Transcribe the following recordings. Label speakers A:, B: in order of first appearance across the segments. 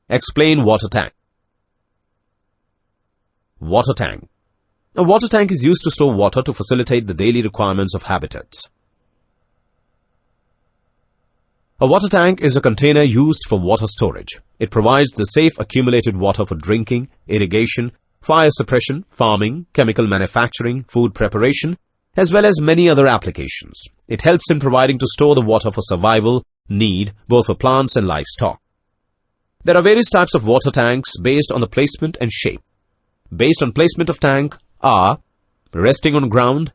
A: Explain water tank. Water tank. A water tank is used to store water to facilitate the daily requirements of habitats. A water tank is a container used for water storage. It provides the safe accumulated water for drinking, irrigation, fire suppression, farming, chemical manufacturing, food preparation, as well as many other applications. It helps in providing to store the water for survival need, both for plants and livestock. There are various types of water tanks based on the placement and shape. Based on placement of tank are resting on ground,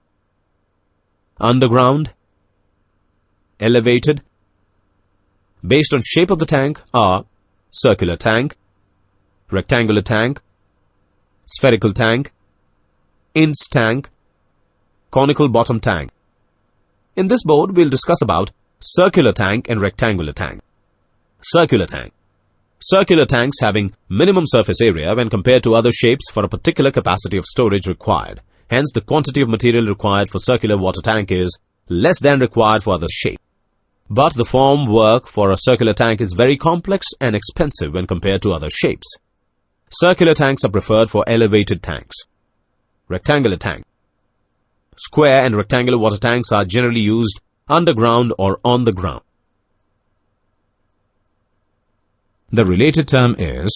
A: underground, elevated. Based on shape of the tank are circular tank, rectangular tank, spherical tank, inch tank, conical bottom tank. In this board, we'll discuss about circular tank and rectangular tank. Circular tank. Circular tanks having minimum surface area when compared to other shapes for a particular capacity of storage required. Hence, the quantity of material required for circular water tank is less than required for other shapes. But the form work for a circular tank is very complex and expensive when compared to other shapes. Circular tanks are preferred for elevated tanks. Rectangular tank. Square and rectangular water tanks are generally used underground or on the ground. The related term is